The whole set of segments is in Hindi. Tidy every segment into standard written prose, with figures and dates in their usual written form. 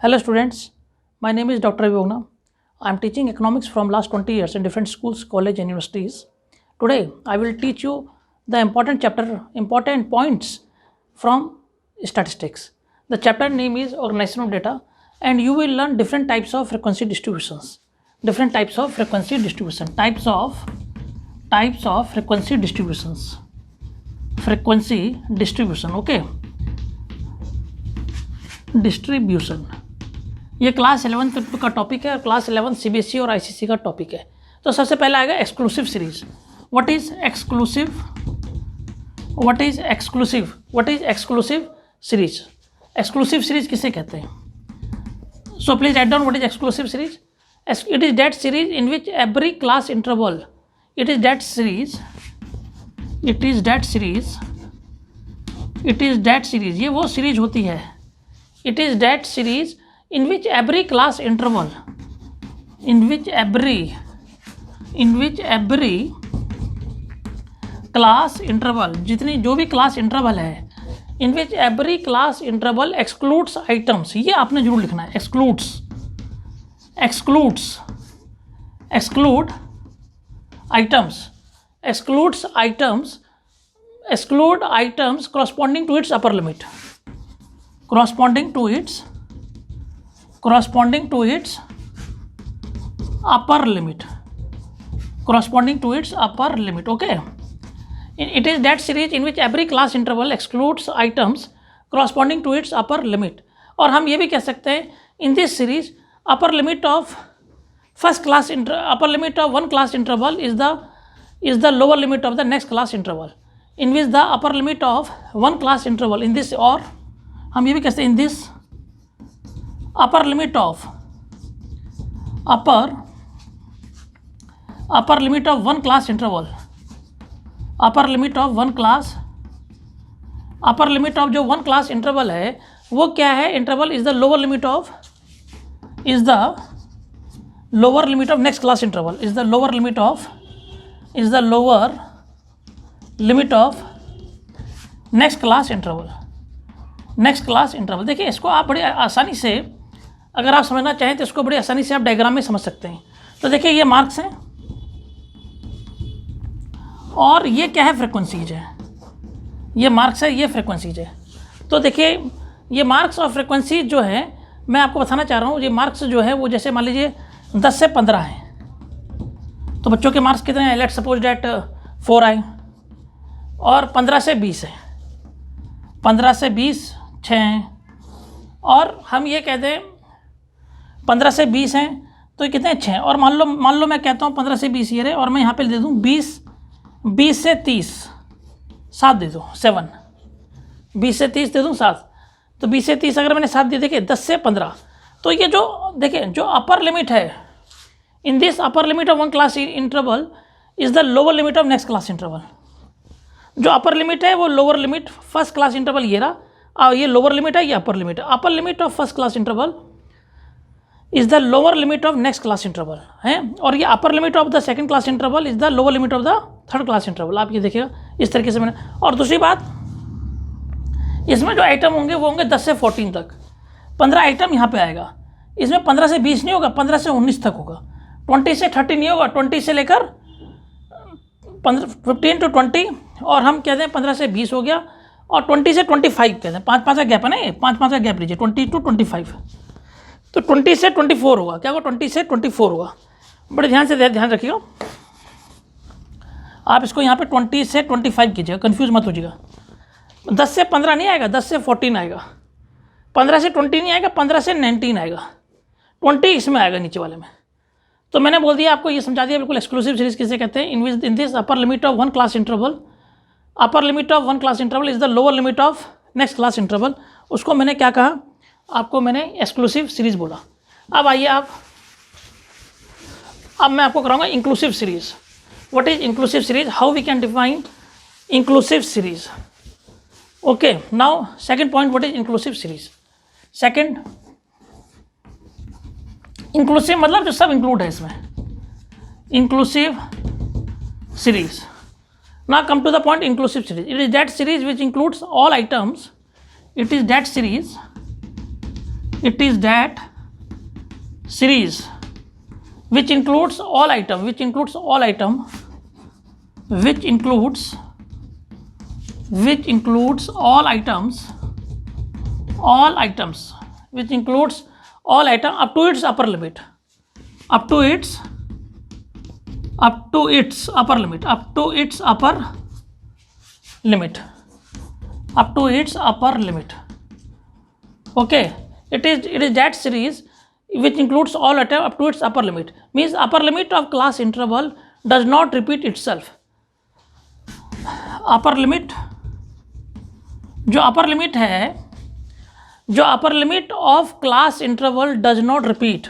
Hello students, my name is Dr. Vivogna. I am teaching economics from last 20 years in different schools, colleges and universities. Today I will teach you the important points from statistics. The chapter name is organization of data and you will learn different types of frequency distributions. Types of frequency distributions. Frequency distribution, okay. Distribution ये क्लास 11 का टॉपिक है और क्लास 11 सीबीएसई और आईसीएसई का टॉपिक है। तो सबसे पहला आएगा exclusive series. What is exclusive series? Exclusive series किसे कहते हैं? So please write down what is exclusive series. It is that series in which every class interval it is that series ये वो सीरीज होती है। It is that series in which every class interval, class interval, जितनी जो भी class interval है, in which every class interval excludes items, ये आपने जरूर लिखना है, exclude items corresponding to its upper limit. Corresponding to its upper limit, okay. It is that series in which every class interval excludes items corresponding to its upper limit. और हम ये भी कह सकते हैं in this series upper limit of one class interval is the lower limit of the next class interval, in which the upper limit of one class interval in this, और हम ये भी कहते हैं in this upper limit of one class interval, upper limit of जो one class interval है वो क्या है? Interval is the lower limit of next class interval, is the lower limit of next class interval. देखिए इसको आप बड़ी आसानी से, अगर आप समझना चाहें तो इसको बड़ी आसानी से आप डायग्राम में समझ सकते हैं। तो देखिए ये मार्क्स हैं और ये क्या है? फ्रीक्वेंसीज है। ये मार्क्स है, ये फ्रीक्वेंसीज है। तो देखिए ये मार्क्स और फ्रीक्वेंसी जो है मैं आपको बताना चाह रहा हूँ। ये मार्क्स जो है वो जैसे मान लीजिए 10 से 15 हैं, तो बच्चों के मार्क्स कितने हैं? लेट्स सपोज डैट 4 आए, और 15 से 20 है, 15 से 20 6 हैं, और हम ये कहते हैं 15 से 20 हैं तो ये कितने? 6। और मान लो मैं कहता हूँ 15 से 20 ये रहे, और मैं यहाँ पे दे दूँ 20 से 30 7 दे दूँ 7, 20 से 30 दे दूँ 7, तो 20 से 30 अगर मैंने 7 दिए, देखिए 10 से 15, तो ये जो देखिए जो अपर लिमिट है, in this upper limit of one class interval is the lower limit of next class interval. जो अपर लिमिट है वो lower limit first class interval ये रहा, और ये लोअर लिमिट है, ये अपर लिमिट है। अपर limit of first class interval is the lower limit of next class interval है, और ये अपर limit of the second class interval is the lower limit of the third class interval. आप ये देखिएगा इस तरीके से मैंने। और दूसरी बात, इसमें जो आइटम होंगे वो होंगे 10 से 14 तक। 15 आइटम यहाँ पे आएगा। इसमें 15 से 20 नहीं होगा, 15 से 19 तक होगा। 20 से 30 नहीं होगा, 20 से लेकर 15 to 20, और हम कहते हैं 15 से 20 हो गया, और 20 से 25 कहते हैं। 5 का गैप है ना, ये 5 का गैप लीजिए, 20 to 25, तो 20 से 24 होगा। क्या होगा? 20 से 24 होगा। बड़े ध्यान रखिएगा आप इसको, यहाँ पे 20 से 25 कीजिएगा, कंफ्यूज मत होइएगा। 10 से 15 नहीं आएगा, 10 से 14 आएगा। 15 से 20 नहीं आएगा, 15 से 19 आएगा। 20 इसमें आएगा नीचे वाले में। तो मैंने बोल दिया आपको, ये समझा दिया बिल्कुल। एक्सक्लूसिव सीरीज किसे कहते हैं? In this upper limit of one class interval is the lower limit of next class interval. उसको मैंने क्या कहा आपको? मैंने एक्सक्लूसिव सीरीज बोला। अब आइए अब मैं आपको कराऊंगा inclusive series. What is inclusive series? How we can define inclusive series? Okay, now second point, what is inclusive series? Second, inclusive मतलब जो सब इंक्लूड है इसमें, inclusive series. Now come to the point, inclusive series. It is that series which includes all items. It is that series it is that series which includes all item, which includes all item, which includes all items, which includes all item up to its upper limit, up to its upper limit, up to its upper limit, up to its upper limit. Okay, it is that series which includes all item up to its upper limit, means upper limit of class interval does not repeat itself. upper limit, जो upper limit है, जो upper limit of class interval does not repeat,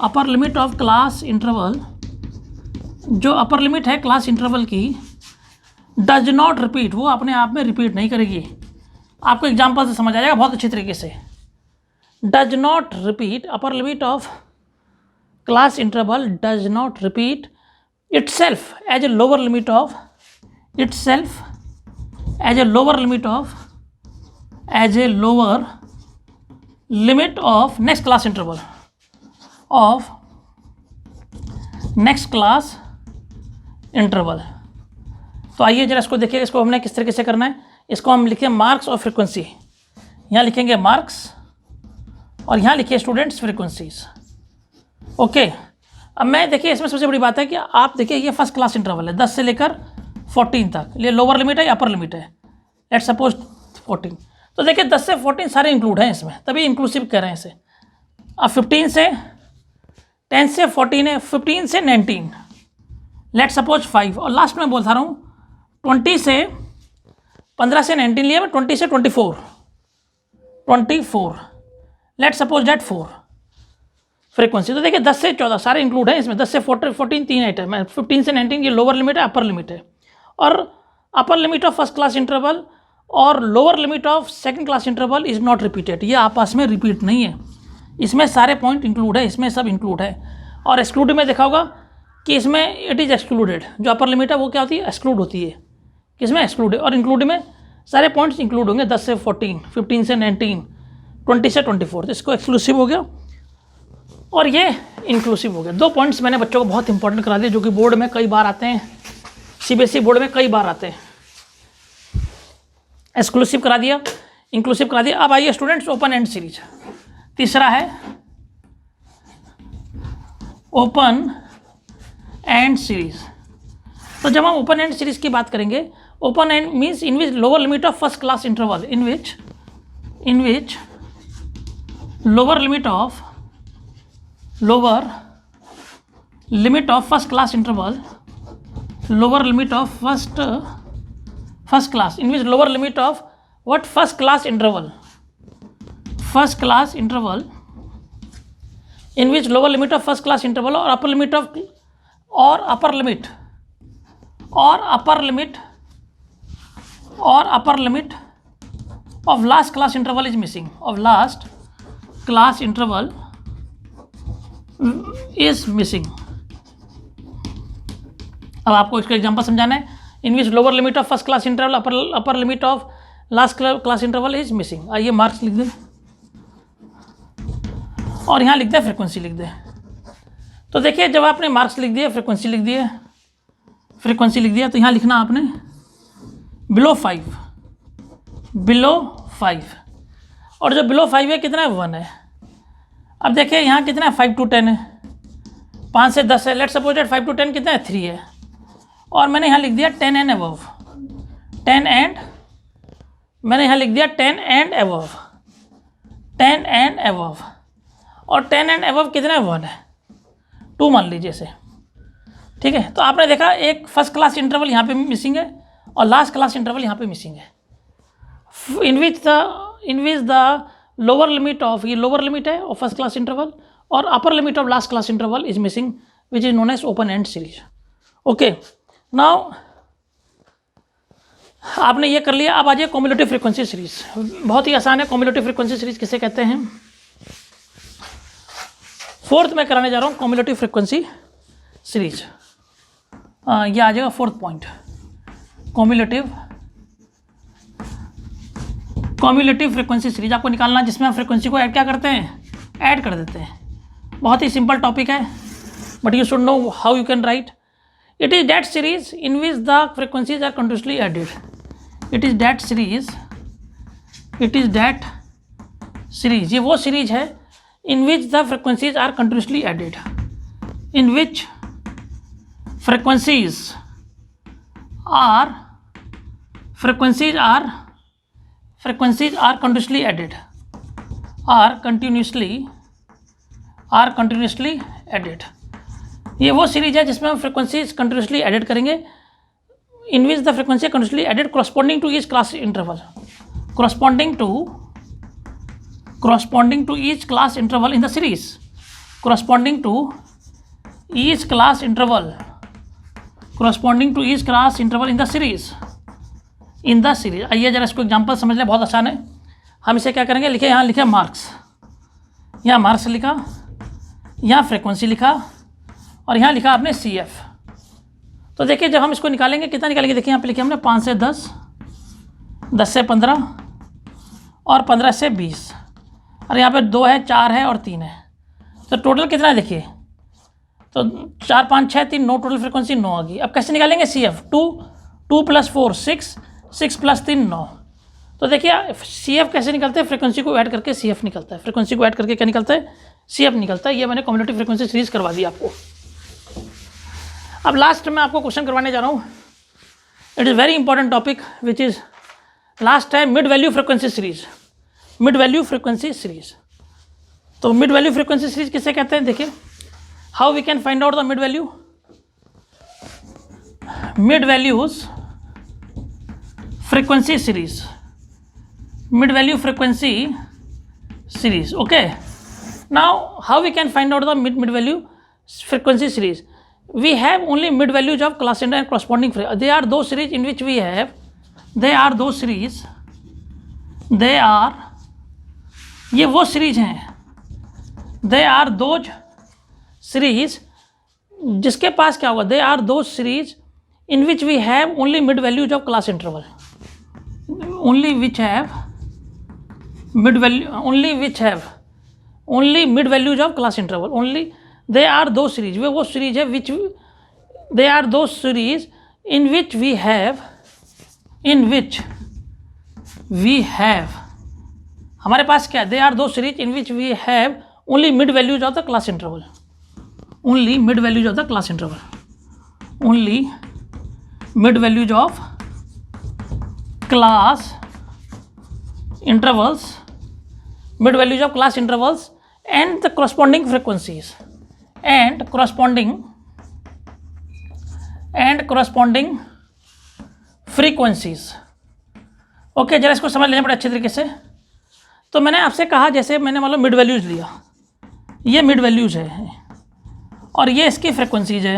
upper limit of class interval, जो upper limit है class interval की, does not repeat, वो अपने आप में repeat नहीं करेगी. आपको एग्जाम्पल से समझ आ जाएगा बहुत अच्छी तरीके से. does not repeat, upper limit of class interval does not repeat itself as a lower limit of, itself as a lower limit of, as a lower limit of next class interval, of next class interval. तो आइए जरा इसको देखिए, इसको हमने किस तरीके से करना है. इसको हम लिखें मार्क्स और फ्रीक्वेंसी. यहाँ लिखेंगे मार्क्स और यहाँ लिखिए स्टूडेंट्स फ्रीक्वेंसीज. ओके, अब मैं देखिए इसमें सबसे बड़ी बात है कि आप देखिए ये फर्स्ट क्लास इंटरवल है 10 से लेकर 14 तक. ये लोअर लिमिट है या अपर लिमिट है. Let's suppose 14. तो देखिए 10 से 14 सारे इंक्लूड हैं इसमें, तभी इंक्लूसिव कह रहे हैं इसे. अब 15 से 10 से 14 है, 15 से 19, लेट्स सपोज 5. और लास्ट में बोलता रहा हूँ 20 से 15 से 19 लिया मैं, 20 से 24, लेट्स सपोज डेट 4 फ्रीक्वेंसी. तो देखिए 10 से 14 सारे इंक्लूड हैं इसमें. 10 से 14 तीन आइटम है. 15 से 19 ये लोअर लिमिट है, अपर लिमिट है. और upper limit of first class interval और lower limit of second class interval is not repeated. ये आपस में रिपीट नहीं है. इसमें सारे पॉइंट इंक्लूड है, इसमें सब इंक्लूड है. और एक्सक्लूड में देखा होगा कि इसमें इट इज़ एक्सक्लूडेड. जो अपर लिमिट है वो क्या होती है, एक्सक्लूड होती है. किसमें, एक्सक्लूड. और इंक्लूड में सारे पॉइंट्स इंक्लूड होंगे. 10 से 14, 15 से 19, 20 से 24. तो इसको एक्सक्लूसिव हो गया और ये इंक्लूसिव हो गया. 2 पॉइंट्स मैंने बच्चों को बहुत इंपॉर्टेंट करा दिए जो कि बोर्ड में कई बार आते हैं, सीबीएसई बोर्ड में कई बार आते हैं. एक्सक्लूसिव करा दिया, इंक्लूसिव करा दिया. अब आइए स्टूडेंट्स ओपन एंड सीरीज. तीसरा है ओपन एंड सीरीज. तो जब हम ओपन एंड सीरीज की बात करेंगे, open and means in which lower limit of first class interval, in which lower limit of first class interval, lower limit of first class, in which lower limit of what, first class interval, in which lower limit of first class interval or upper limit of of last class interval is missing, of last class interval is missing. अब आपको इसका एग्जांपल समझाना है. In which lower limit of first class interval, upper limit of last class interval is missing. आइए मार्क्स लिख दें और यहाँ लिख दें फ्रीक्वेंसी लिख दें. तो देखिए जब आपने मार्क्स लिख दिए, फ्रीक्वेंसी लिख दिया, तो यहाँ लिखना आपने बिलो 5. और जो बिलो 5 है कितना है, 1 है. अब देखिए यहाँ कितना है, 5 to 10 है, 5 से 10 है. लेट्स सपोज 5 to 10 कितना है, 3 है. और मैंने यहाँ लिख दिया 10 and above, 10 and above. और 10 and above कितना है, 1 है, 2 मान लीजिए इसे. ठीक है, तो आपने देखा एक फर्स्ट क्लास इंटरवल यहाँ पे मिसिंग है और लास्ट क्लास इंटरवल यहाँ पे मिसिंग है. In which the lower limit of, ये लोअर लिमिट है ऑफ फर्स्ट क्लास इंटरवल और upper limit of last class interval is missing, which is known as open end series. Okay, now आपने ये कर लिया. अब आ जाइए कॉम्युलेटिव फ्रीक्वेंसी सीरीज. बहुत ही आसान है. कॉम्युलेटिव फ्रीक्वेंसी सीरीज किसे कहते हैं, 4th में कराने जा रहा हूँ कॉम्युलेटिव फ्रीक्वेंसी सीरीज. ये आ जाएगा 4th point, cumulative frequency series आपको निकालना, जिसमें आप फ्रीक्वेंसी को ऐड क्या करते हैं, ऐड कर देते हैं। बहुत ही सिंपल टॉपिक है, but you should know how you can write. It is that series in which the frequencies are continuously added. It is that series, it is that series, ये वो सीरीज है in which the frequencies are continuously added, in which frequencies are continuously added, are continuously added। ये वो सीरीज है जिसमें हम फ्रिक्वेंसीज कंटिन्यूसली एडेड करेंगे, in which the frequency continuously added corresponding to each class interval, corresponding to each class interval in the series, corresponding to each class interval in the series, आइए जरा इसको एग्जांपल समझ लें, बहुत आसान है। हम इसे क्या करेंगे, लिखे, यहाँ लिखे मार्क्स, यहाँ मार्क्स लिखा, यहाँ फ्रीक्वेंसी लिखा, और यहाँ लिखा आपने CF। तो देखिए जब हम इसको निकालेंगे कितना निकालेंगे, देखिए यहाँ पे लिखे हमने 5 से 10, 10 से 15 और 15 से 20, और यहाँ पे 2 है, 4 है और 3 है, तो टोटल कितना है देखिए, तो 4 5 6 3 9, टोटल फ्रिक्वेंसी 9 आ गई। अब कैसे निकालेंगे CF, 2 + 4 6, 6 + 3 9। तो देखिए CF कैसे निकलते हैं, फ्रिक्वेंसी को ऐड करके CF निकलता है, फ्रिक्वेंसी को ऐड करके क्या निकलता है, CF निकलता है। ये मैंने कम्युलेटिव फ्रिक्वेंसी सीरीज करवा दी आपको। अब लास्ट में आपको क्वेश्चन करवाने जा रहा हूँ, it is very important topic which is last है mid value frequency series, mid value frequency series. तो मिड वैल्यू फ्रिक्वेंसी सीरीज किसे कहते हैं, देखिए how we can find out the mid value, mid values frequency series, mid value frequency series, okay। Now how we can find out the mid value frequency series, we have only mid values of class center and corresponding frequency, they are those series in which we have, they are those series, they are, ये वो सीरीज हैं, they are those सीरीज जिसके पास क्या होगा, they are two series in which we have only mid values of class interval, only which have mid value, only which have only mid values of class interval, only they are two series, वे वो सीरीज है which, they are two series in which we have, in which we have, हमारे पास क्या है, they are two series in which we have only mid values of the class interval, only mid values of the class interval, only mid values of class intervals, mid values of class intervals and the corresponding frequencies and corresponding frequencies। Okay, जरा इसको समझ लेना बड़े अच्छे तरीके से। तो मैंने आपसे कहा, जैसे मैंने मान लो मिड वैल्यूज लिया, ये मिड वैल्यूज है और ये इसकी फ्रिक्वेंसीज है।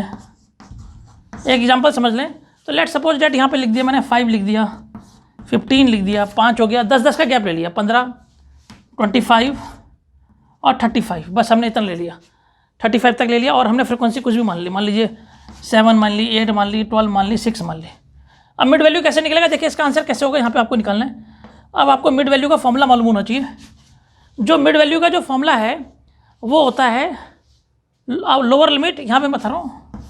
एक एग्जांपल समझ लें, तो लेट सपोज डेट यहाँ पे लिख दिया मैंने 5 लिख दिया, 15 लिख दिया, 5 हो गया, 10 का गैप ले लिया, 15, 25 और 35, बस हमने इतना ले लिया, 35 तक ले लिया, और हमने फ्रिक्वेंसी कुछ भी मान ली, मान लीजिए 7 मान ली, 8 मान ली, 12 मान ली, 6 मान ली। अब मिड वैल्यू कैसे निकलेगा, देखिए इसका आंसर कैसे होगा, यहाँ पे आपको निकालना है। अब आपको मिड वैल्यू का फॉर्मूला मालूम होना चाहिए। जो मिड वैल्यू का जो फॉर्मूला है वो होता है, लोअर लिमिट, यहाँ पे मैं बता रहा हूँ,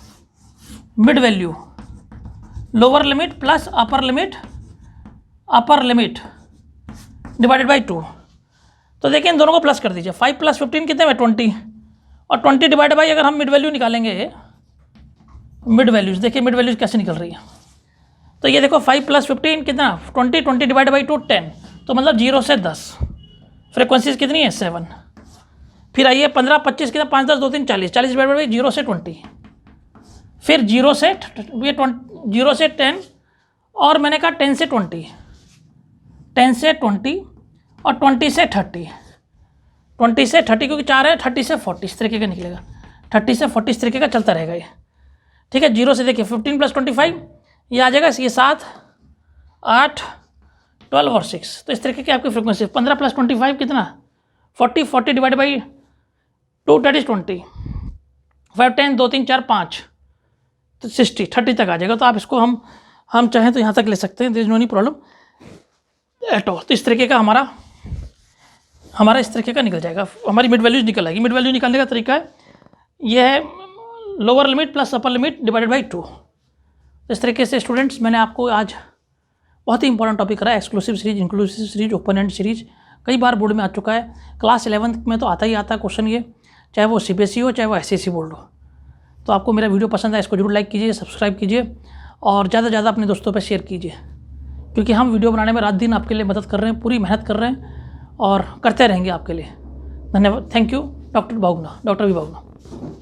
mid value lower limit plus upper limit divided by 2। तो देखिए इन दोनों को प्लस कर दीजिए, 5 + 15 कितने में 20, और 20 डिवाइड बाई, अगर हम मिड वैल्यू निकालेंगे, मिड वैल्यूज देखिए मिड वैल्यूज कैसे निकल रही है। तो ये देखो 5 + 15 कितना, 20 डिवाइड बाई 2 10, तो मतलब 0 से 10, फ्रिक्वेंसीज कितनी है 7। फिर आइए 15 25 कितना, 5 10 2 3 40, 40 डिवाइड बाई 0 से 20, फिर 0 से 10, और मैंने कहा 10 से 20, 10 से 20 और 20 से 30, 20 से 30 क्योंकि 4 है, 30 से 40, इस तरीके का निकलेगा, 30 से 40 इस तरीके का चलता रहेगा ये, ठीक है। 0 से देखिए 15 + 25 ये आ जाएगा, ये 7 8 12 और 6, तो इस तरीके की आपकी फ्रिक्वेंसी। 15 + 25 कितना, 40 डिवाइड बाई 2 दैट इज 20, 5 10 2 3 4 5, तो 60 30 तक आ जाएगा। तो आप इसको हम चाहें तो यहाँ तक ले सकते हैं, there is no any problem at all. तो इस तरीके का हमारा हमारा इस तरीके का निकल जाएगा, हमारी मिड वैल्यूज निकल आएगी। मिड वैल्यू निकालने का तरीका है ये है lower limit plus upper limit divided by 2। इस तरीके से स्टूडेंट्स मैंने आपको आज बहुत ही इंपॉर्टेंट टॉपिक करा, exclusive series, inclusive series, open end series, कई बार बोर्ड में आ चुका है। क्लास 11th में तो आता ही आता क्वेश्चन ये, चाहे वो CBSE हो चाहे वो SSC बोर्ड हो। तो आपको मेरा वीडियो पसंद है, इसको जरूर लाइक कीजिए, सब्सक्राइब कीजिए और ज़्यादा से ज़्यादा अपने दोस्तों पर शेयर कीजिए, क्योंकि हम वीडियो बनाने में रात दिन आपके लिए मदद कर रहे हैं, पूरी मेहनत कर रहे हैं और करते रहेंगे आपके लिए। धन्यवाद। Thank you doctor V Bhavna.